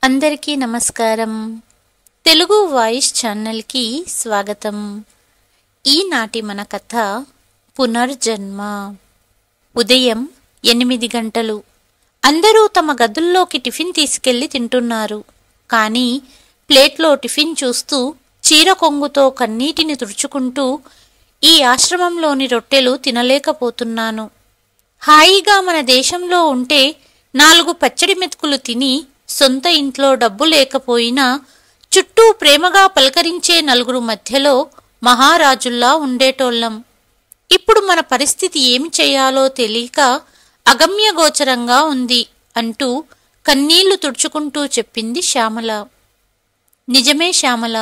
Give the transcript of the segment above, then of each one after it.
అందరికీ నమస్కారం. తెలుగు వాయిస్ ఛానల్కి స్వాగతం. ఈనాటి మన కథ పునర్జన్మ. ఉదయం 8 గంటలు. అందరూ తమ గదుల్లోకి టిఫిన్ తీసుకెళ్లి తింటున్నారు. కానీ ప్లేట్లో టిఫిన్ చూస్తూ చీర కొంగుతో కన్నీటిని తుడుచుకుంటూ ఈ ఆశ్రమంలోని రొట్టెలు తినలేకపోతున్నాను. హాయిగా మన దేశంలో ఉంటే 4 పచ్చడి మెతుకులు తిని సొంత ఇంట్లో డబ్బు లేకపోయినా చుట్టూ ప్రేమగా పలకరించే నలుగురు మధ్యలో మహారాజుల్లా ఉండేటోళ్ళం. ఇప్పుడు మన పరిస్థితి ఏమి చేయాలో తెలియక అగమ్యగోచరంగా ఉంది అంటూ కన్నీళ్లు తుడుచుకుంటూ చెప్పింది శ్యామల. నిజమే శ్యామల,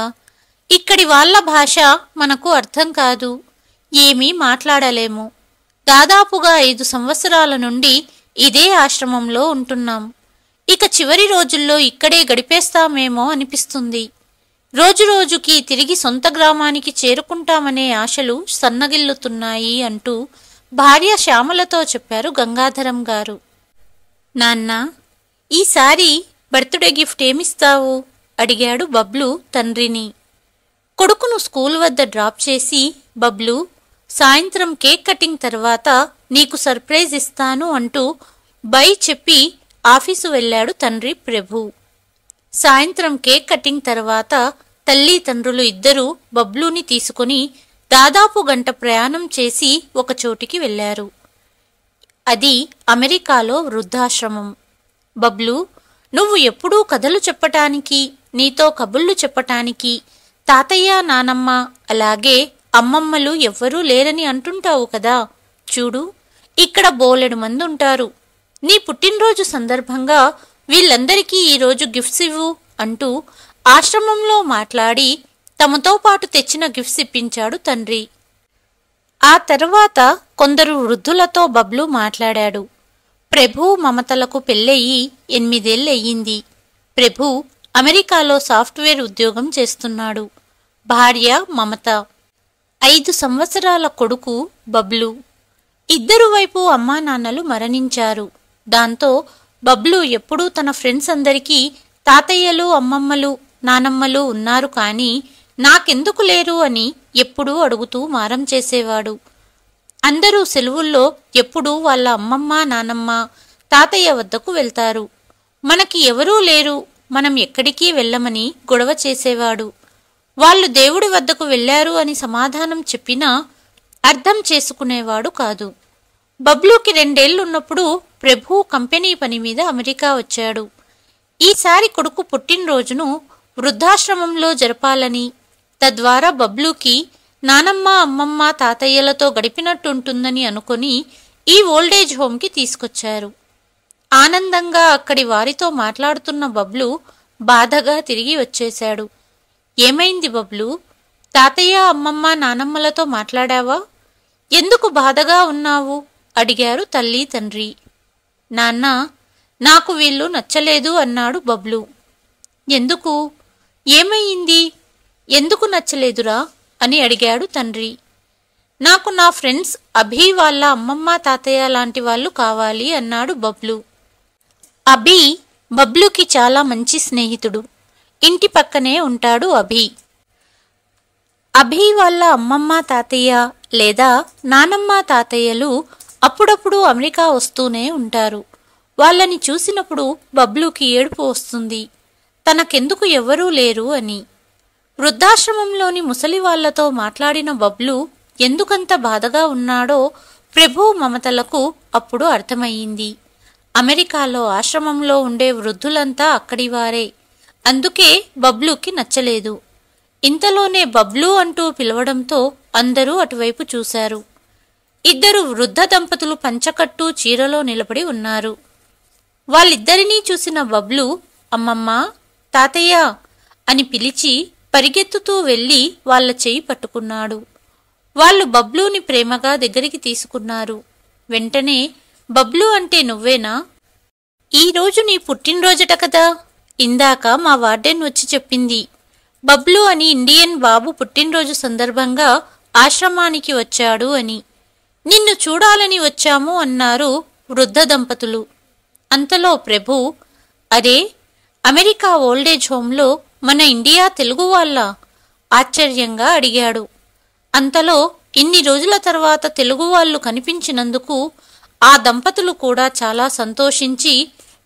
ఇక్కడి వాళ్ళ భాష మనకు అర్థం కాదు, ఏమీ మాట్లాడలేము. దాదాపుగా 5 సంవత్సరాల నుండి ఇదే ఆశ్రమంలో ఉంటున్నాం. ఇక చివరి రోజుల్లో ఇక్కడే గడిపేస్తామేమో అనిపిస్తుంది. రోజురోజుకి తిరిగి సొంత గ్రామానికి చేరుకుంటామనే ఆశలు సన్నగిల్లుతున్నాయి అంటూ భార్య శ్యామలతో చెప్పారు గంగాధరం గారు. నాన్న, ఈసారి బర్త్డే గిఫ్ట్ ఏమిస్తావు అడిగాడు బబ్లు తండ్రిని. కొడుకును స్కూల్ వద్ద డ్రాప్ చేసి, బబ్లు, సాయంత్రం కేక్ కటింగ్ తర్వాత నీకు సర్ప్రైజ్ ఇస్తాను అంటూ బై చెప్పి ఆఫీసు వెళ్లాడు తండ్రి ప్రభు. సాయంత్రం కేక్ కటింగ్ తర్వాత తల్లి తండ్రులు ఇద్దరూ బబ్లూని తీసుకుని దాదాపు గంట ప్రయాణం చేసి ఒక చోటికి వెళ్లారు. అది అమెరికాలో వృద్ధాశ్రమం. బబ్లు, నువ్వు ఎప్పుడూ కథలు చెప్పటానికి, నీతో కబుర్లు చెప్పటానికి తాతయ్య, నానమ్మ, అలాగే అమ్మమ్మలు ఎవ్వరూ లేరని అంటుంటావు కదా. చూడు, ఇక్కడ బోలెడు మంది ఉంటారు. నీ పుట్టినరోజు సందర్భంగా వీళ్ళందరికీ ఈరోజు గిఫ్ట్స్ ఇవ్వు అంటూ ఆశ్రమంలో మాట్లాడి తమతో పాటు తెచ్చిన గిఫ్ట్స్ ఇప్పించాడు తండ్రి. ఆ తర్వాత కొందరు వృద్ధులతో బబ్లు మాట్లాడాడు. ప్రభు మమతలకు పెళ్ళయి 8 ఏళ్లయ్యింది. ప్రభు అమెరికాలో సాఫ్ట్వేర్ ఉద్యోగం చేస్తున్నాడు. భార్య మమత, 5 సంవత్సరాల కొడుకు బబ్లు. ఇద్దరు వైపు అమ్మా నాన్నలు మరణించారు. దాంతో బబ్లు ఎప్పుడూ తన ఫ్రెండ్స్ అందరికీ తాతయ్యలు, అమ్మమ్మలు, నానమ్మలు ఉన్నారు కానీ నాకెందుకు లేరు అని ఎప్పుడూ అడుగుతూ మారం చేసేవాడు. అందరూ సెలవుల్లో ఎప్పుడూ వాళ్ళ అమ్మమ్మ, నానమ్మ, తాతయ్య వద్దకు వెళ్తారు. మనకి ఎవరూ లేరు, మనం ఎక్కడికి వెళ్ళమని గొడవ చేసేవాడు. వాళ్ళు దేవుడి వద్దకు వెళ్లారు అని సమాధానం చెప్పినా అర్థం చేసుకునేవాడు కాదు. బబ్లూకి 2 ఏళ్లున్నప్పుడు ప్రభు కంపెనీ పని మీద అమెరికా వచ్చాడు. ఈసారి కొడుకు పుట్టినరోజును వృద్ధాశ్రమంలో జరపాలని, తద్వారా బబ్లూకి నానమ్మ, అమ్మమ్మ, తాతయ్యలతో గడిపినట్టుంటుందని అనుకుని ఈ ఓల్డేజ్ హోమ్కి తీసుకొచ్చారు. ఆనందంగా అక్కడి వారితో మాట్లాడుతున్న బబ్లు బాధగా తిరిగి వచ్చేశాడు. ఏమైంది బబ్లు? తాతయ్య, అమ్మమ్మ, నానమ్మలతో మాట్లాడావా? ఎందుకు బాధగా ఉన్నావు అడిగారు తల్లి తండ్రి. నాన్న, నాకు వీళ్ళు నచ్చలేదు అన్నాడు బబ్లు. ఎందుకు? ఏమయ్యింది? ఎందుకు నచ్చలేదురా అని అడిగాడు తండ్రి. నాకు నా ఫ్రెండ్స్ అభి వాళ్ళ అమ్మమ్మ, తాతయ్య లాంటి వాళ్ళు కావాలి అన్నాడు బబ్లు. అభి బబ్లుకి చాలా మంచి స్నేహితుడు. ఇంటి పక్కనే ఉంటాడు అభి. అభి వాళ్ళ అమ్మమ్మ, తాతయ్య లేదా నానమ్మ, తాతయ్యలు అప్పుడప్పుడు అమెరికా వస్తూనే ఉంటారు. వాళ్ళని చూసినప్పుడు బబ్లుకి ఏడుపు వస్తుంది, తనకెందుకు ఎవరూ లేరు అని. వృద్ధాశ్రమంలోని ముసలి వాళ్లతో మాట్లాడిన బబ్లు ఎందుకంత బాధగా ఉన్నాడో ప్రభు మమతలకు అప్పుడు అర్థమయ్యింది. అమెరికాలో ఆశ్రమంలో ఉండే వృద్ధులంతా అక్కడివారే. అందుకే బబ్లుకి నచ్చలేదు. ఇంతలోనే బబ్లు అంటూ పిలవడంతో అందరూ అటువైపు చూశారు. 2 వృద్ధ దంపతులు పంచకట్టు, చీరలో నిలబడి ఉన్నారు. వాళ్ళిద్దరినీ చూసిన బబ్లు అమ్మమ్మ, తాతయ్య అని పిలిచి పరిగెత్తుతూ వెళ్లి వాళ్ల చెయ్యి పట్టుకున్నాడు. వాళ్ళు బబ్లూని ప్రేమగా దగ్గరికి తీసుకున్నారు. వెంటనే, బబ్లు అంటే నువ్వేనా? ఈరోజు నీ పుట్టినరోజట కదా, ఇందాక మా వార్డెన్ వచ్చి చెప్పింది. బబ్లు అని ఇండియన్ బాబు పుట్టినరోజు సందర్భంగా ఆశ్రమానికి వచ్చాడు అని. నిన్ను చూడాలని వచ్చాము అన్నారు వృద్ధ దంపతులు. అంతలో ప్రభు, అరే, అమెరికా ఓల్డేజ్ హోంలో మన ఇండియా తెలుగు వాళ్ళ ఆశ్చర్యంగా అడిగాడు. అంతలో ఇన్ని రోజుల తర్వాత తెలుగు వాళ్ళు కనిపించినందుకు ఆ దంపతులు కూడా చాలా సంతోషించి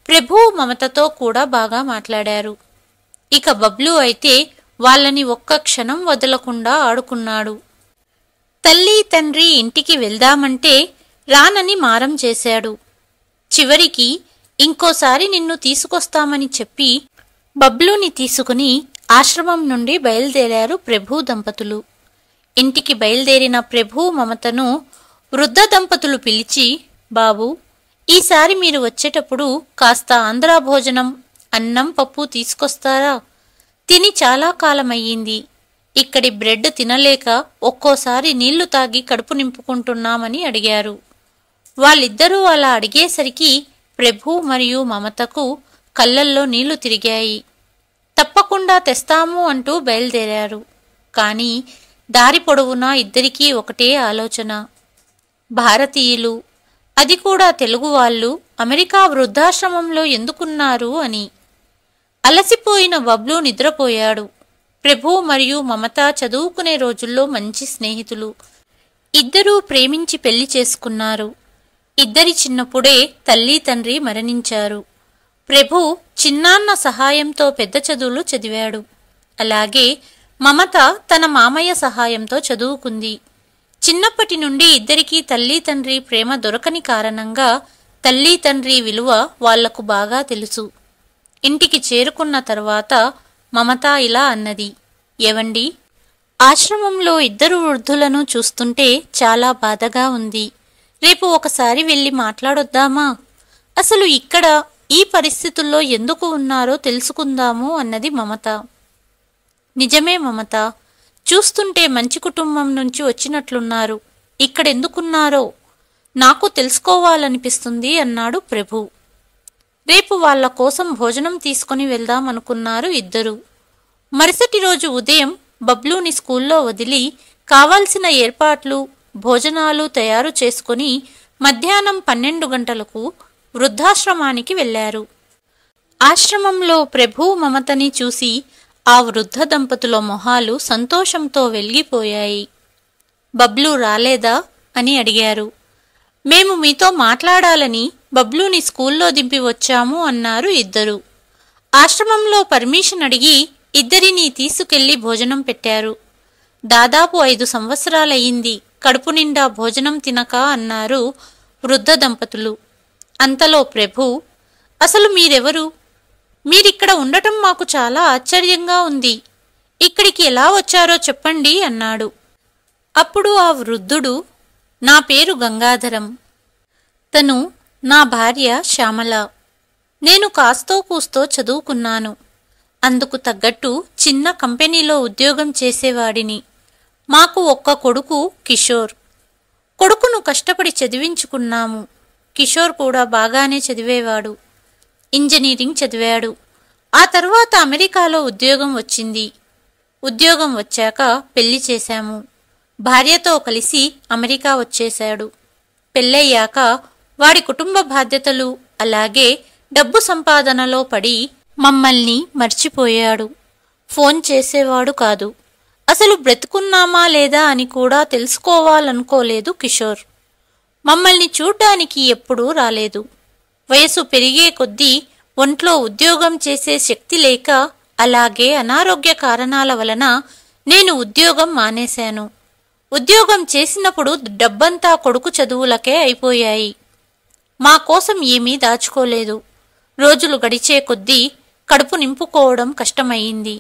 ప్రభు మమతతో కూడా బాగా మాట్లాడారు. ఇక బబ్లు అయితే వాళ్ళని ఒక్క క్షణం వదలకుండా ఆడుకున్నాడు. తల్లి తండ్రి ఇంటికి వెళ్దామంటే రానని మారం చేశాడు. చివరికి ఇంకోసారి నిన్ను తీసుకొస్తామని చెప్పి బబ్లుని తీసుకుని ఆశ్రమం నుండి బయలుదేరారు ప్రభు దంపతులు. ఇంటికి బయలుదేరిన ప్రభు మమతను వృద్ధ దంపతులు పిలిచి, బాబు, ఈసారి మీరు వచ్చేటప్పుడు కాస్త ఆంధ్రా భోజనం, అన్నం పప్పు తీసుకొస్తారా? తిని చాలా కాలమయ్యింది. ఇక్కడి బ్రెడ్ తినలేక ఒక్కోసారి నీళ్లు తాగి కడుపు నింపుకుంటున్నామని అడిగారు. వాళ్ళిద్దరూ అలా అడిగేసరికి ప్రభు మరియు మమతకు కళ్ళల్లో నీళ్లు తిరిగాయి. తప్పకుండా తెస్తాము అంటూ బయలుదేరారు. కాని దారి పొడవునా ఇద్దరికీ ఒకటే ఆలోచన. భారతీయులు, అది కూడా తెలుగు వాళ్ళు అమెరికా వృద్ధాశ్రమంలో ఎందుకున్నారు అని. అలసిపోయిన బబ్లు నిద్రపోయాడు. ప్రభు మరియు మమత చదువుకునే రోజుల్లో మంచి స్నేహితులు. ఇద్దరూ ప్రేమించి పెళ్లి చేసుకున్నారు. ఇద్దరి చిన్నప్పుడే తల్లి తండ్రి మరణించారు. ప్రభు చిన్నాన్న సహాయంతో పెద్ద చదువులు చదివాడు. అలాగే మమత తన మామయ్య సహాయంతో చదువుకుంది. చిన్నప్పటి నుండి ఇద్దరికీ తల్లి తండ్రి ప్రేమ దొరకని కారణంగా తల్లి తండ్రి విలువ వాళ్లకు బాగా తెలుసు. ఇంటికి చేరుకున్న తర్వాత మమత ఇలా అన్నది, ఏవండి, ఆశ్రమంలో ఇద్దరు వృద్ధులను చూస్తుంటే చాలా బాధగా ఉంది. రేపు ఒకసారి వెళ్ళి మాట్లాడొద్దామా? అసలు ఇక్కడ ఈ పరిస్థితుల్లో ఎందుకు ఉన్నారో తెలుసుకుందాము అన్నది మమత. నిజమే మమత, చూస్తుంటే మంచి కుటుంబం నుంచి వచ్చినట్లున్నారు. ఇక్కడెందుకున్నారో నాకు తెలుసుకోవాలనిపిస్తుంది అన్నాడు ప్రభు. రేపు వాళ్ల కోసం భోజనం తీసుకుని వెళ్దామనుకున్నారు ఇద్దరు. మరుసటి రోజు ఉదయం బబ్లూని స్కూల్లో వదిలి కావాల్సిన ఏర్పాట్లు, భోజనాలు తయారు చేసుకుని మధ్యాహ్నం 12 గంటలకు వృద్ధాశ్రమానికి వెళ్లారు. ఆశ్రమంలో ప్రభు మమతని చూసి ఆ వృద్ధ దంపతుల మొహాలు సంతోషంతో వెలిగిపోయాయి. బబ్లు రాలేదా అని అడిగారు. మేము మీతో మాట్లాడాలని బబ్లుని స్కూల్లో దింపి వచ్చాము అన్నారు ఇద్దరు. ఆశ్రమంలో పర్మిషన్ అడిగి ఇద్దరినీ తీసుకెళ్లి భోజనం పెట్టారు. దాదాపు 5 సంవత్సరాలయ్యింది కడుపు నిండా భోజనం తినక అన్నారు వృద్ధ దంపతులు. అంతలో ప్రభు, అసలు మీరెవరు? మీరిక్కడ ఉండటం మాకు చాలా ఆశ్చర్యంగా ఉంది. ఇక్కడికి ఎలా వచ్చారో చెప్పండి అన్నాడు. అప్పుడు ఆ వృద్ధుడు, నా పేరు గంగాధరం. తను నా భార్య శ్యామల. నేను కాస్తో కూస్తో చదువుకున్నాను. అందుకు తగ్గట్టు చిన్న కంపెనీలో ఉద్యోగం చేసేవాడిని. మాకు ఒక్క కొడుకు కిషోర్. కొడుకును కష్టపడి చదివించుకున్నాము. కిషోర్ కూడా బాగానే చదివేవాడు. ఇంజనీరింగ్ చదివాడు. ఆ తర్వాత అమెరికాలో ఉద్యోగం వచ్చింది. ఉద్యోగం వచ్చాక పెళ్లి చేశాము. భార్యతో కలిసి అమెరికా వచ్చేశాడు. పెళ్ళయ్యాక వాడి కుటుంబ బాధ్యతలు అలాగే డబ్బు సంపాదనలో పడి మమ్మల్ని మర్చిపోయాడు. ఫోన్ చేసేవాడు కాదు. అసలు బ్రతుకున్నామా లేదా అని కూడా తెలుసుకోవాలనుకోలేదు కిషోర్. మమ్మల్ని చూడ్డానికి ఎప్పుడూ రాలేదు. వయసు పెరిగే కొద్దీ ఒంట్లో ఉద్యోగం చేసే శక్తి లేక అలాగే అనారోగ్య కారణాల వలన నేను ఉద్యోగం మానేశాను. ఉద్యోగం చేసినప్పుడు డబ్బంతా కొడుకు చదువులకే అయిపోయాయి. మా కోసం ఏమీ దాచుకోలేదు. రోజులు గడిచే కొద్దీ కడుపు నింపుకోవడం కష్టమయ్యింది.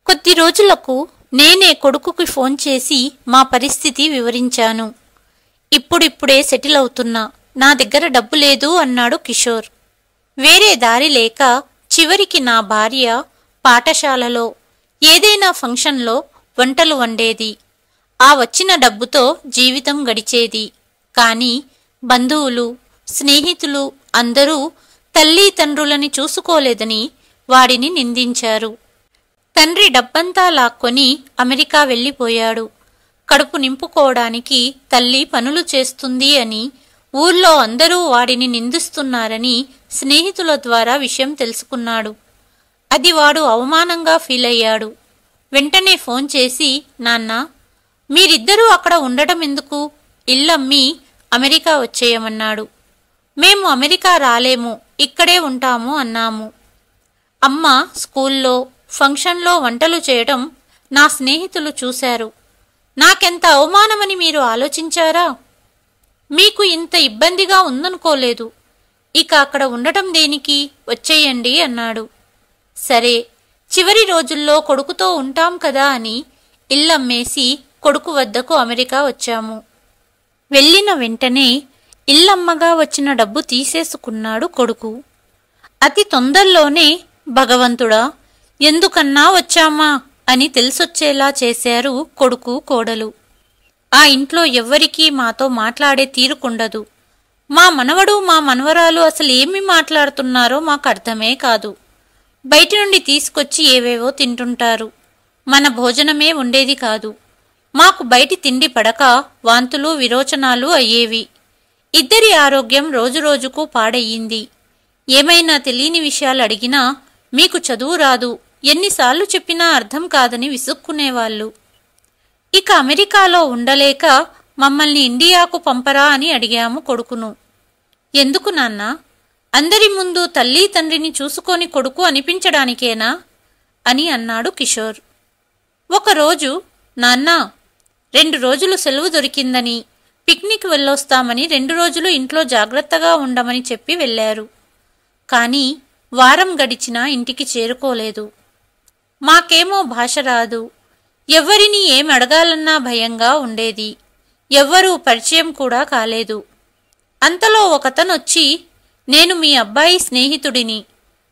కొద్ది రోజులకు నేనే కొడుకుకి ఫోన్ చేసి మా పరిస్థితి వివరించాను. ఇప్పుడిప్పుడే సెటిల్ అవుతున్నా, నా దగ్గర డబ్బు లేదు అన్నాడు కిషోర్. వేరే దారి లేక చివరికి నా భార్య పాఠశాలలో ఏదైనా ఫంక్షన్లో వంటలు వండేది. ఆ వచ్చిన డబ్బుతో జీవితం గడిచేది. కాని బంధువులు, స్నేహితులు అందరూ తల్లి తండ్రులని చూసుకోలేదని వాడిని నిందించారు. తండ్రి డబ్బంతా లాక్కొని అమెరికా వెళ్ళిపోయాడు. కడుపు నింపుకోవడానికి తల్లి పనులు చేస్తుంది అని ఊర్లో అందరూ వాడిని నిందిస్తున్నారని స్నేహితుల ద్వారా విషయం తెలుసుకున్నాడు. అది వాడు అవమానంగా ఫీల్ అయ్యాడు. వెంటనే ఫోన్ చేసి, నాన్న, మీరిద్దరూ అక్కడ ఉండటం ఎందుకు? ఇల్లమ్మి అమెరికా వచ్చేయమన్నాడు. మేము అమెరికా రాలేము, ఇక్కడే ఉంటాము అన్నాము. అమ్మ స్కూల్లో, ఫంక్షన్లో వంటలు చేయడం నా స్నేహితులు చూశారు. నాకెంత అవమానమని మీరు ఆలోచించారా? మీకు ఇంత ఇబ్బందిగా ఉందనుకోలేదు. ఇక అక్కడ ఉండటం దేనికి, వచ్చేయండి అన్నాడు. సరే, చివరి రోజుల్లో కొడుకుతో ఉంటాం కదా అని ఇల్లమ్మేసి కొడుకు వద్దకు అమెరికా వచ్చాము. వెళ్ళిన వెంటనే ఇల్లమ్మగా వచ్చిన డబ్బు తీసేసుకున్నాడు కొడుకు. అతి తొందరలోనే భగవంతుడా, ఎందుకన్నా వచ్చామా అని తెలిసొచ్చేలా చేశారు కొడుకు కోడలు. ఆ ఇంట్లో ఎవ్వరికీ మాతో మాట్లాడే తీరుకుండదు. మా మనవడు మా మనవరాలు అసలు ఏమి మాట్లాడుతున్నారో మాకు అర్థమే కాదు. బయటి నుండి తీసుకొచ్చి ఏవేవో తింటుంటారు. మన భోజనమే ఉండేది కాదు. మాకు బయటి తిండి పడక వాంతులు విరోచనాలు అయ్యేవి. ఇద్దరి ఆరోగ్యం రోజురోజుకు పాడయ్యింది. ఏమైనా తెలియని విషయాలు అడిగినా మీకు చదువు రాదు, ఎన్నిసార్లు చెప్పినా అర్థం కాదని విసుక్కునేవాళ్ళు. ఇక అమెరికాలో ఉండలేక మమ్మల్ని ఇండియాకు పంపరా అని అడిగాము కొడుకును. ఎందుకు నాన్న? అందరి ముందు తల్లి తండ్రిని చూసుకొని కొడుకు అనిపించడానికేనా అని అన్నాడు కిషోర్. ఒకరోజు, నాన్న, 2 రోజులు సెలవు దొరికిందని, పిక్నిక్ వెళ్ళొస్తామని 2 రోజులు ఇంట్లో జాగ్రత్తగా ఉండమని చెప్పి వెళ్లారు. కానీ వారం గడిచినా ఇంటికి చేరుకోలేదు. మాకేమో భాష రాదు. ఎవ్వరినీ ఏం అడగాలన్నా భయంగా ఉండేది. ఎవ్వరూ పరిచయం కూడా కాలేదు. అంతలో ఒకతనొచ్చి, నేను మీ అబ్బాయి స్నేహితుడిని.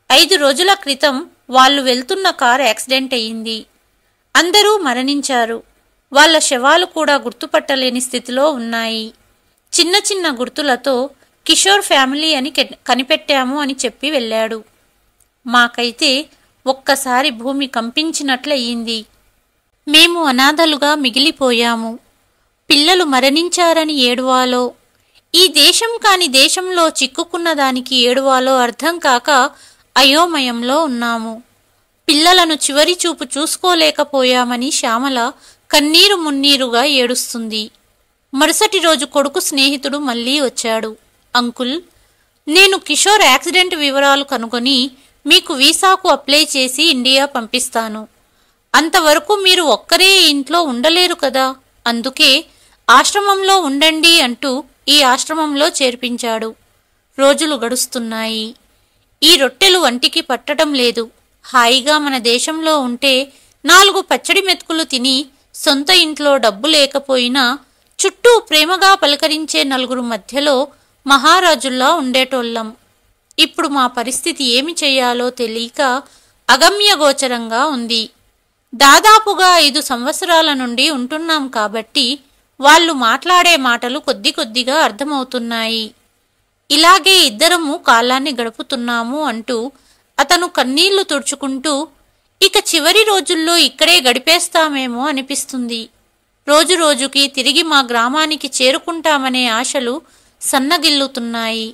5 రోజుల క్రితం వాళ్ళు వెళ్తున్న కారు యాక్సిడెంట్ అయ్యింది. అందరూ మరణించారు. వాళ్ళ శవాలు కూడా గుర్తుపట్టలేని స్థితిలో ఉన్నాయి. చిన్న చిన్న గుర్తులతో కిషోర్ ఫ్యామిలీ అని కనిపెట్టాము అని చెప్పి వెళ్ళాడు. మాకైతే ఒక్కసారి భూమి కంపించినట్లయింది. మేము అనాథలుగా మిగిలిపోయాము. పిల్లలు మరణించారని ఏడువాలో, ఈ దేశం కాని దేశంలో చిక్కుకున్న దానికి ఏడువాలో అర్థం కాక అయోమయంలో ఉన్నాము. పిల్లలను చివరి చూపు చూసుకోలేకపోయామని శ్యామల కన్నీరు మున్నీరుగా ఏడుస్తుంది. మరుసటి రోజు కొడుకు స్నేహితుడు మళ్ళీ వచ్చాడు. అంకుల్, నేను కిషోర్ యాక్సిడెంట్ వివరాలు కనుగొని మీకు వీసాకు అప్లై చేసి ఇండియా పంపిస్తాను. అంతవరకు మీరు ఒక్కరే ఇంట్లో ఉండలేరు కదా, అందుకే ఆశ్రమంలో ఉండండి అంటూ ఈ ఆశ్రమంలో చేర్పించాడు. రోజులు గడుస్తున్నాయి. ఈ రొట్టెలు వంటికి పట్టడం లేదు. హాయిగా మన దేశంలో ఉంటే 4 పచ్చడి మెతుకులు తిని, సొంత ఇంట్లో డబ్బు లేకపోయినా చుట్టూ ప్రేమగా పలకరించే 4 మధ్యలో మహారాజుల్లా ఉండేటోళ్ళం. ఇప్పుడు మా పరిస్థితి ఏమి చెయ్యాలో తెలియక అగమ్యగోచరంగా ఉంది. దాదాపుగా 5 సంవత్సరాల నుండి ఉంటున్నాం కాబట్టి వాళ్ళు మాట్లాడే మాటలు కొద్ది కొద్దిగా అర్థమవుతున్నాయి. ఇలాగే ఇద్దరము కాలాన్ని గడుపుతున్నాము అంటూ అతను కన్నీళ్లు తుడుచుకుంటూ, ఇక చివరి రోజుల్లో ఇక్కడే గడిపేస్తామేమో అనిపిస్తుంది. రోజు రోజుకి తిరిగి మా గ్రామానికి చేరుకుంటామనే ఆశలు సన్నగిల్లుతున్నాయి.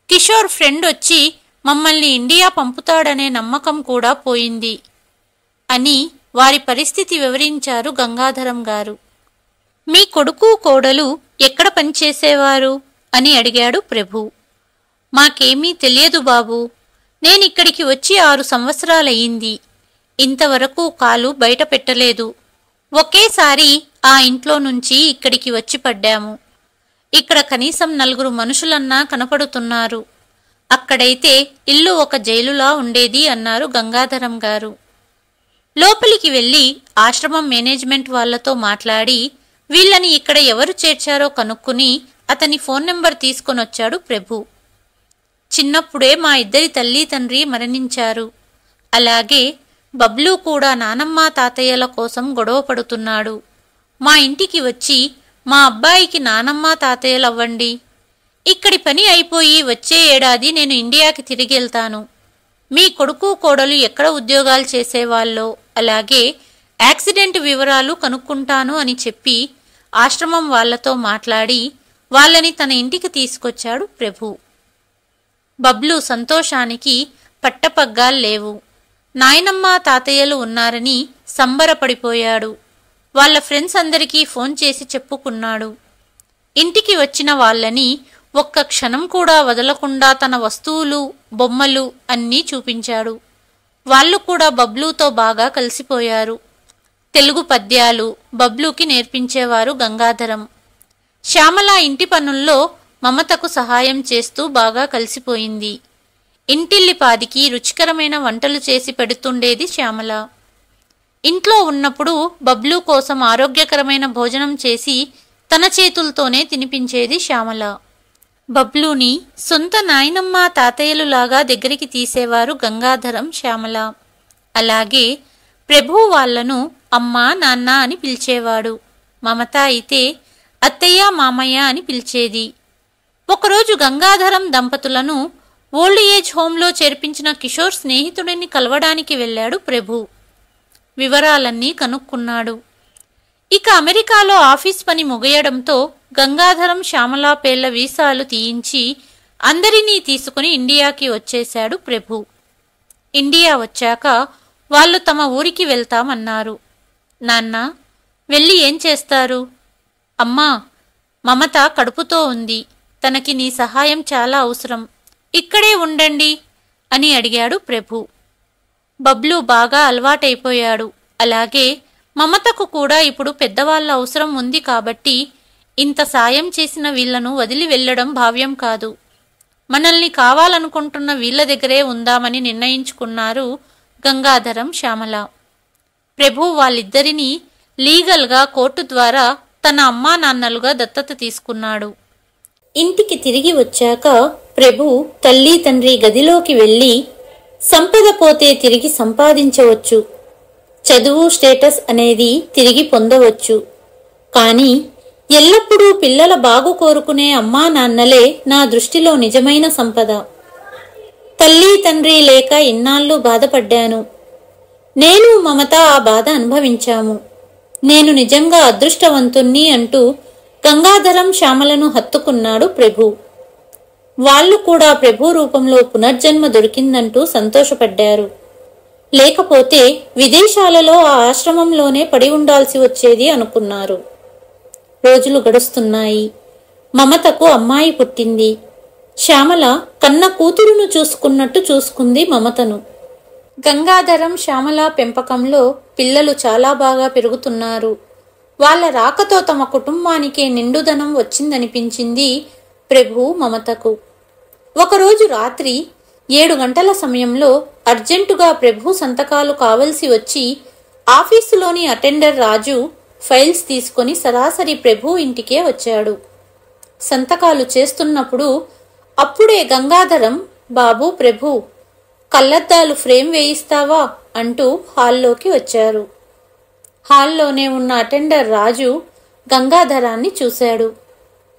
కిషోర్ ఫ్రెండ్ వచ్చి మమ్మల్ని ఇండియా పంపుతాడనే నమ్మకం కూడా పోయింది అని వారి పరిస్థితి వివరించారు గంగాధరం గారు. మీ కొడుకు కోడలు ఎక్కడ పనిచేసేవారు అని అడిగాడు ప్రభు. మాకేమీ తెలియదు బాబూ. నేనిక్కడికి వచ్చి 6 సంవత్సరాలయ్యింది. ఇంతవరకు కాలు బయట పెట్టలేదు. ఒకేసారి ఆ ఇంట్లో నుంచి ఇక్కడికి వచ్చి పడ్డాము. ఇక్కడ కనీసం 4 మనుషులన్నా కనపడుతున్నారు. అక్కడైతే ఇల్లు ఒక జైలులా ఉండేది అన్నారు గంగాధరం గారు. లోపలికి వెళ్ళి ఆశ్రమం మేనేజ్మెంట్ వాళ్లతో మాట్లాడి వీళ్ళని ఇక్కడ ఎవరు చేర్చారో కనుక్కుని అతని ఫోన్ నెంబర్ తీసుకొనొచ్చాడు ప్రభు. చిన్నప్పుడే మా ఇద్దరి తల్లి తండ్రి మరణించారు. అలాగే బబ్లూ కూడా నానమ్మ తాతయ్యల కోసం గొడవ పడుతున్నాడు. మా ఇంటికి వచ్చి మా అబ్బాయికి నానమ్మ తాతయ్యలవ్వండి, ఇక్కడి పని అయిపోయి వచ్చే ఏడాది నేను ఇండియాకి తిరిగి వెళ్తాను. మీ కొడుకు కోడలు ఎక్కడ ఉద్యోగాలు చేసేవాళ్ళో, అలాగే యాక్సిడెంట్ వివరాలు కనుక్కుంటాను అని చెప్పి ఆశ్రమం వాళ్లతో మాట్లాడి వాళ్ళని తన ఇంటికి తీసుకొచ్చాడు ప్రభు. బబ్లు సంతోషానికి పట్టపగ్గాల్లేవు. నాయనమ్మ తాతయ్యలు ఉన్నారని సంబరపడిపోయాడు. వాళ్ళ ఫ్రెండ్స్ అందరికీ ఫోన్ చేసి చెప్పుకున్నాడు. ఇంటికి వచ్చిన వాళ్ళని ఒక్క క్షణం కూడా వదలకుండా తన వస్తువులు, బొమ్మలు అన్నీ చూపించాడు. వాళ్ళు కూడా బబ్లూతో బాగా కలిసిపోయారు. తెలుగు పద్యాలు బబ్లూకి నేర్పించేవారు గంగాధరం. శ్యామల ఇంటి పనుల్లో మమతకు సహాయం చేస్తూ బాగా కలిసిపోయింది. ఇంటిల్లిపాదికి రుచికరమైన వంటలు చేసి పెడుతుండేది శ్యామల. ఇంట్లో ఉన్నప్పుడు బబ్లూ కోసం ఆరోగ్యకరమైన భోజనం చేసి తన చేతులతోనే తినిపించేది శ్యామల. బబ్లూని సొంత నాయనమ్మ తాతయ్యలులాగా దగ్గరికి తీసేవారు గంగాధరం, శ్యామల. అలాగే ప్రభు వాళ్లను అమ్మా నాన్న అని పిలిచేవాడు. మమత అయితే అత్తయ్య మామయ్య అని పిలిచేది. ఒకరోజు గంగాధరం దంపతులను ఓల్డ్ ఏజ్ హోంలో చేర్పించిన కిషోర్ స్నేహితుడిని కలవడానికి వెళ్ళాడు ప్రభు. వివరాలన్నీ కనుక్కున్నాడు. ఇక అమెరికాలో ఆఫీస్ పని ముగియడంతో గంగాధరం, శ్యామల పేర్ల వీసాలు తీయించి అందరినీ తీసుకుని ఇండియాకి వచ్చేశాడు ప్రభు. ఇండియా వచ్చాక వాళ్ళు తమ ఊరికి వెళ్తామన్నారు. నాన్న, వెళ్ళి ఏం చేస్తారు? అమ్మా, మమత కడుపుతో ఉంది. తనకి నీ సహాయం చాలా అవసరం. ఇక్కడే ఉండండి అని అడిగాడు ప్రభు. బబ్లూ బాగా అలవాటైపోయాడు. అలాగే మమతకు కూడా ఇప్పుడు పెద్దవాళ్ళ అవసరం ఉంది కాబట్టి ఇంత సాయం చేసిన వీళ్లను వదిలి వెళ్లడం భావ్యం కాదు. మనల్ని కావాలనుకుంటున్న వీళ్ల దగ్గరే ఉందామని నిర్ణయించుకున్నారు గంగాధరం, శ్యామల. ప్రభు వాళ్ళిద్దరినీ లీగల్గా కోర్టు ద్వారా తన అమ్మా నాన్నలుగా దత్తత తీసుకున్నాడు. ఇంటికి తిరిగి వచ్చాక ప్రభు తల్లి తండ్రి గదిలోకి వెళ్ళి, సంపద పోతే తిరిగి సంపాదించవచ్చు, చదువు స్టేటస్ అనేది తిరిగి పొందవచ్చు, కానీ ఎల్లప్పుడూ పిల్లల బాగు కోరుకునే అమ్మా నాన్నలే నా దృష్టిలో నిజమైన సంపద. తల్లి తండ్రి లేక ఇన్నాళ్ళు బాధపడ్డాను. నేను మమత ఆ బాధ అనుభవించాము. నేను నిజంగా అదృష్టవంతుణ్ణి అంటూ గంగాధరం, శ్యామలను హత్తుకున్నాడు ప్రభు. వాళ్ళు కూడా ప్రభు రూపంలో పునర్జన్మ దొరికిందంటూ సంతోషపడ్డారు. లేకపోతే విదేశాలలో ఆ ఆశ్రమంలోనే పడి ఉండాల్సి వచ్చేది అనుకున్నారు. రోజులు గడుస్తున్నాయి. మమతకు అమ్మాయి పుట్టింది. శ్యామల కన్న కూతురును చూసుకున్నట్టు చూసుకుంది మమతను. గంగాధరం, శ్యామల పెంపకంలో పిల్లలు చాలా బాగా పెరుగుతున్నారు. వాళ్ళ రాకతో తమ కుటుంబానికే నిండుదనం వచ్చిందనిపించింది ప్రభు, మమతకు. ఒకరోజు రాత్రి 7 గంటల సమయంలో అర్జెంటుగా ప్రభు సంతకాలు కావలసి వచ్చి ఆఫీసులోని అటెండర్ రాజు ఫైల్స్ తీసుకొని సరాసరి ప్రభు ఇంటికే వచ్చాడు. సంతకాలు చేస్తున్నప్పుడు అప్పుడే గంగాధరం, బాబు ప్రభు, కళ్ళద్దాలు ఫ్రేమ్ వేయిస్తావా అంటూ హాల్లోకి వచ్చారు. హాల్లోనే ఉన్న అటెండర్ రాజు గంగాధరాన్ని చూశాడు.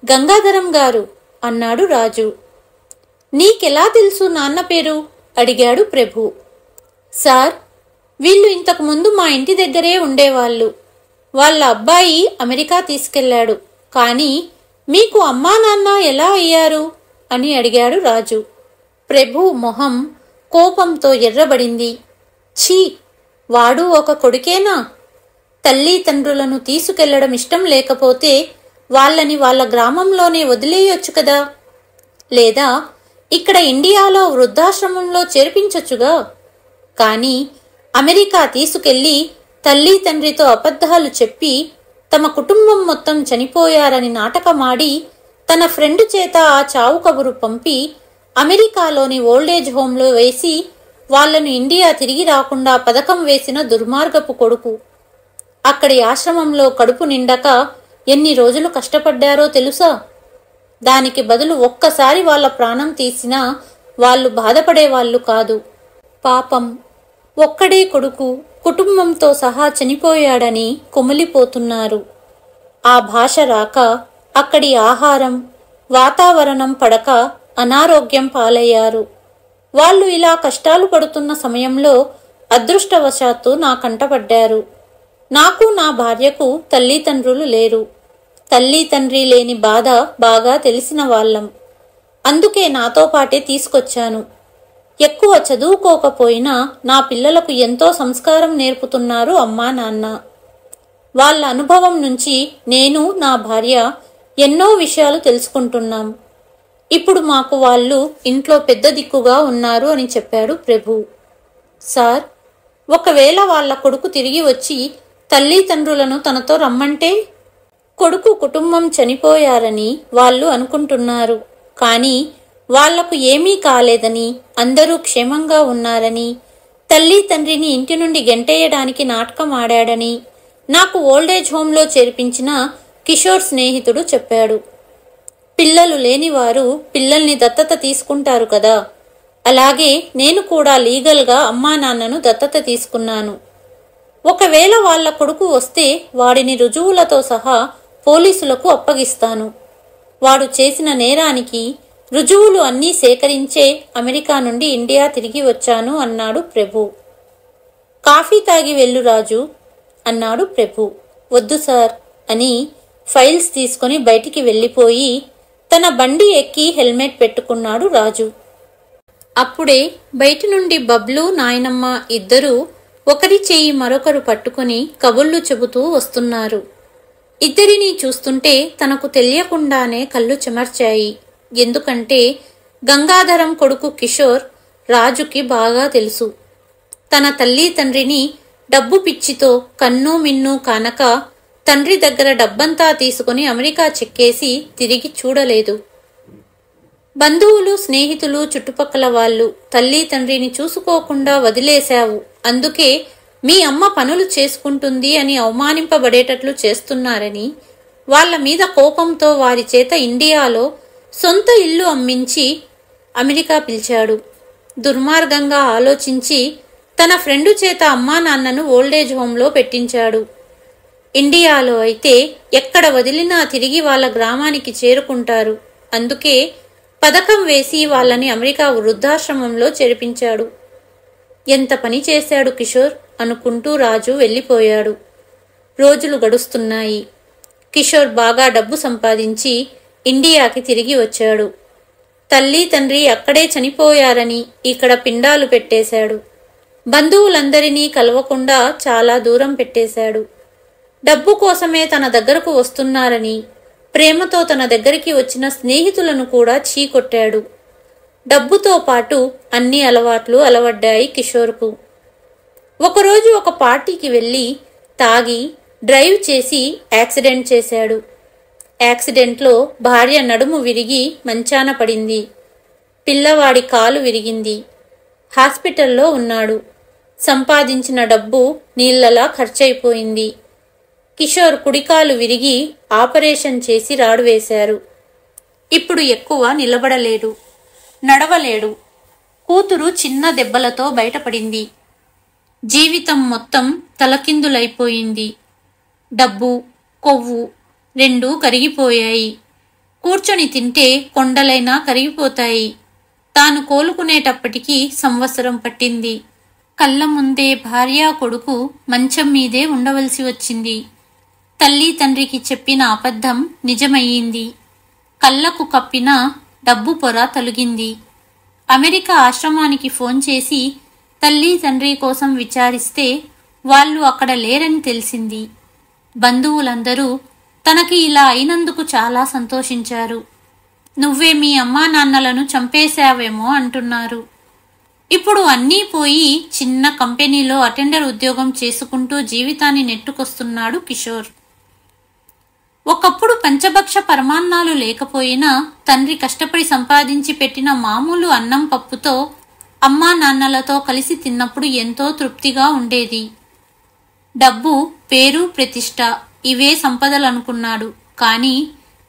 గంగాధరం గారు అన్నాడు రాజు. నీకెలా తెలుసు నాన్న పేరు అడిగాడు ప్రభు. సార్, వీళ్ళు ఇంతకు ముందు మా ఇంటి దగ్గరే ఉండేవాళ్ళు. వాళ్ళ అబ్బాయి అమెరికా తీసుకెళ్లాడు. కానీ మీకు అమ్మా నాన్న ఎలా అయ్యారు అని అడిగాడు రాజు. ప్రభు మొహం కోపంతో ఎర్రబడింది. ఛీ, వాడు ఒక కొడుకేనా? తల్లి తండ్రులను తీసుకెళ్లడం ఇష్టం లేకపోతే వాళ్ళని వాళ్ళ గ్రామంలోనే వదిలేయొచ్చు కదా, లేదా ఇక్కడ ఇండియాలో వృద్ధాశ్రమంలో చేర్పించొచ్చుగా. కానీ అమెరికా తీసుకెళ్లి తల్లి తండ్రితో అబద్ధాలు చెప్పి తమ కుటుంబం మొత్తం చనిపోయారని నాటకమాడి తన ఫ్రెండ్ చేత ఆ చావు కబురు పంపి అమెరికాలోని ఓల్డేజ్ హోంలో వేసి వాళ్లను ఇండియా తిరిగి రాకుండా పథకం వేసిన దుర్మార్గపు కొడుకు. అక్కడి ఆశ్రమంలో కడుపు నిండక ఎన్ని రోజులు కష్టపడ్డారో తెలుసా? దానికి బదులు ఒక్కసారి వాళ్ళ ప్రాణం తీసినా వాళ్ళు బాధపడేవాళ్లు కాదు. పాపం, ఒక్కడే కొడుకు కుటుంబంతో సహా చనిపోయాడని కుమిలిపోతున్నారు. ఆ భాష రాక, అక్కడి ఆహారం, వాతావరణం పడక అనారోగ్యం పాలయ్యారు. వాళ్ళు ఇలా కష్టాలు పడుతున్న సమయంలో అదృష్టవశాత్తు నా కంటపడ్డారు. నాకు నా భార్యకు తల్లిదండ్రులు లేరు. తల్లి తండ్రి లేని బాధ బాగా తెలిసిన వాళ్ళం. అందుకే నాతో పాటే తీసుకొచ్చాను. ఎక్కువ చదువుకోకపోయినా నా పిల్లలకు ఎంతో సంస్కారం నేర్పుతున్నారు అమ్మా నాన్న. వాళ్ళ అనుభవం నుంచి నేను, నా భార్య ఎన్నో విషయాలు తెలుసుకుంటున్నాం. ఇప్పుడు మాకు వాళ్ళు ఇంట్లో పెద్ద దిక్కుగా ఉన్నారు అని చెప్పాడు ప్రభు. సార్, ఒకవేళ వాళ్ళ కొడుకు తిరిగి వచ్చి తల్లిదండ్రులను తనతో రమ్మంటే? కొడుకు కుటుంబం చనిపోయారని వాళ్ళు అనుకుంటున్నారు. కానీ వాళ్లకు ఏమీ కాలేదని, అందరూ క్షేమంగా ఉన్నారని, తల్లి తండ్రిని ఇంటి నుండి గెంటేయడానికి నాటకం ఆడాడని నాకు ఓల్డేజ్ హోంలో చేర్పించిన కిషోర్ స్నేహితుడు చెప్పాడు. పిల్లలు లేనివారు పిల్లల్ని దత్తత తీసుకుంటారు కదా, అలాగే నేను కూడా లీగల్గా అమ్మా నాన్నను దత్తత తీసుకున్నాను. ఒకవేళ వాళ్ళ కొడుకు వస్తే వాడిని రుజువులతో సహా పోలీసులకు అప్పగిస్తాను. వాడు చేసిన నేరానికి రుజువులు అన్నీ సేకరించే అమెరికా నుండి ఇండియా తిరిగి వచ్చాను అన్నాడు ప్రభు. కాఫీ తాగి వెళ్ళు రాజు అన్నాడు ప్రభు. వద్దు సార్ అని ఫైల్స్ తీసుకుని బయటికి వెళ్ళిపోయి తన బండి ఎక్కి హెల్మెట్ పెట్టుకున్నాడు రాజు. అప్పుడే బయటి నుండి బబ్లు, నాయనమ్మ ఇద్దరూ ఒకరి చెయ్యి మరొకరు పట్టుకుని కబుర్లు చెబుతూ వస్తున్నారు. ఇద్దరినీ చూస్తుంటే తనకు తెలియకుండానే కళ్ళు చెమర్చాయి. ఎందుకంటే గంగాధరం కొడుకు కిషోర్ రాజుకి బాగా తెలుసు. తన తల్లి తండ్రిని డబ్బు పిచ్చితో కన్ను మిన్ను కానక తండ్రి దగ్గర డబ్బంతా తీసుకుని అమెరికా చెక్కేసి తిరిగి చూడలేదు. బంధువులు, స్నేహితులు, చుట్టుపక్కల వాళ్ళు తల్లి తండ్రిని చూసుకోకుండా వదిలేశావు, అందుకే మీ అమ్మ పనులు చేసుకుంటుంది అని అవమానింపబడేటట్లు చేస్తున్నారని వాళ్ల మీద కోపంతో వారి చేత ఇండియాలో సొంత ఇల్లు అమ్మించి అమెరికా పిలిచాడు. దుర్మార్గంగా ఆలోచించి తన ఫ్రెండు చేత అమ్మా నాన్నను ఓల్డేజ్ హోంలో పెట్టించాడు. ఇండియాలో అయితే ఎక్కడ వదిలినా తిరిగి వాళ్ళ గ్రామానికి చేరుకుంటారు. అందుకే పథకం వేసి వాళ్ళని అమెరికా వృద్ధాశ్రమంలో చేర్పించాడు. ఎంత పని చేశాడు కిషోర్ అనుకుంటూ రాజు వెళ్ళిపోయాడు. రోజులు గడుస్తున్నాయి. కిషోర్ బాగా డబ్బు సంపాదించి ఇండియాకి తిరిగి వచ్చాడు. తల్లి తండ్రి అక్కడే చనిపోయారని ఇక్కడ పిండాలు పెట్టేశాడు. బంధువులందరినీ కలవకుండా చాలా దూరం పెట్టేశాడు. డబ్బు కోసమే తన దగ్గరకు వస్తున్నారని ప్రేమతో తన దగ్గరికి వచ్చిన స్నేహితులను కూడా చీకొట్టాడు. డబ్బుతో పాటు అన్ని అలవాట్లు అలవడ్డాయి కిషోర్కు. ఒకరోజు ఒక పార్టీకి వెళ్ళి తాగి డ్రైవ్ చేసి యాక్సిడెంట్ చేశాడు. యాక్సిడెంట్లో భార్య నడుము విరిగి మంచాన పడింది. పిల్లవాడి కాలు విరిగింది. హాస్పిటల్లో ఉన్నాడు. సంపాదించిన డబ్బు నీళ్లలా ఖర్చయిపోయింది. కిషోర్ కుడికాలు విరిగి ఆపరేషన్ చేసి రాడు వేశారు. ఇప్పుడు ఎక్కువ నిలబడలేడు, నడవలేడు. కూతురు చిన్న దెబ్బలతో బయటపడింది. జీవితం మొత్తం తలకిందులైపోయింది. డబ్బు, కొవ్వు రెండూ కరిగిపోయాయి. కూర్చొని తింటే కొండలైనా కరిగిపోతాయి. తాను కోలుకునేటప్పటికీ సంవత్సరం పట్టింది. కళ్ళ ముందే భార్య, కొడుకు మంచం మీదే ఉండవలసి వచ్చింది. తల్లి తండ్రికి చెప్పిన అబద్ధం నిజమయ్యింది. కళ్ళకు కప్పిన డబ్బు పొర తొలగింది. అమెరికా ఆశ్రమానికి ఫోన్ చేసి తల్లి తండ్రి కోసం విచారిస్తే వాళ్ళు అక్కడ లేరని తెలిసింది. బంధువులందరూ తనకి ఇలా అయినందుకు చాలా సంతోషించారు. నువ్వే మీ అమ్మా నాన్నలను చంపేశావేమో అంటున్నారు. ఇప్పుడు అన్నీ పోయి చిన్న కంపెనీలో అటెండర్ ఉద్యోగం చేసుకుంటూ జీవితాన్ని నెట్టుకొస్తున్నాడు కిషోర్. ఒకప్పుడు పంచభక్ష పరమాన్నాలు లేకపోయినా తండ్రి కష్టపడి సంపాదించి పెట్టిన మామూలు అన్నం పప్పుతో అమ్మా నాన్నలతో కలిసి తిన్నప్పుడు ఎంతో తృప్తిగా ఉండేది. డబ్బు, పేరు, ప్రతిష్ట ఇవే సంపదలనుకున్నాడు. కానీ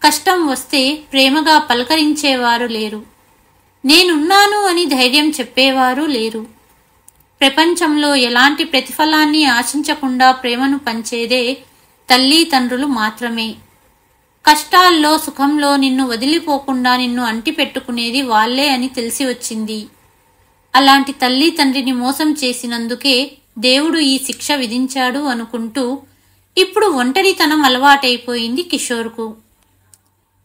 కష్టం వస్తే ప్రేమగా పలకరించేవారు లేరు. నేనున్నాను అని ధైర్యం చెప్పేవారు లేరు. ప్రపంచంలో ఎలాంటి ప్రతిఫలాన్ని ఆశించకుండా ప్రేమను పంచేదే తల్లి తండ్రులు మాత్రమే. కష్టాల్లో, సుఖంలో నిన్ను వదిలిపోకుండా నిన్ను అంటిపెట్టుకునేది వాళ్లే అని తెలిసి వచ్చింది. అలాంటి తల్లి తండ్రిని మోసం చేసినందుకే దేవుడు ఈ శిక్ష విధించాడు అనుకుంటూ ఇప్పుడు ఒంటరితనం అలవాటైపోయింది కిషోర్కు.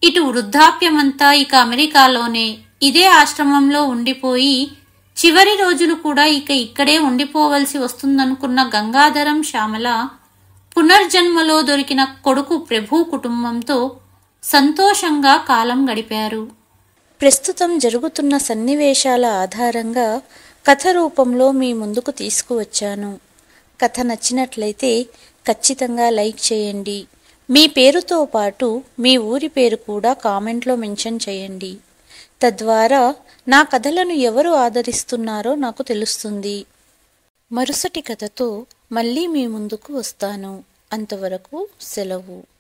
ఇటు వృద్ధాప్యమంతా ఇక అమెరికాలోనే ఇదే ఆశ్రమంలో ఉండిపోయి చివరి రోజులు కూడా ఇక ఇక్కడే ఉండిపోవలసి వస్తుందనుకున్న గంగాధరం, శ్యామల పునర్జన్మలో దొరికిన కొడుకు ప్రభు కుటుంబంతో సంతోషంగా కాలం గడిపారు. ప్రస్తుతం జరుగుతున్న సన్నివేశాల ఆధారంగా కథ రూపంలో మీ ముందుకు తీసుకువచ్చాను. కథ నచ్చినట్లయితే ఖచ్చితంగా లైక్ చేయండి. మీ పేరుతో పాటు మీ ఊరి పేరు కూడా కామెంట్లో మెన్షన్ చేయండి. తద్వారా నా కథలను ఎవరు ఆదరిస్తున్నారో నాకు తెలుస్తుంది. మరుసటి కథతో మళ్ళీ మీ ముందుకు వస్తాను. అంతవరకు సెలవు.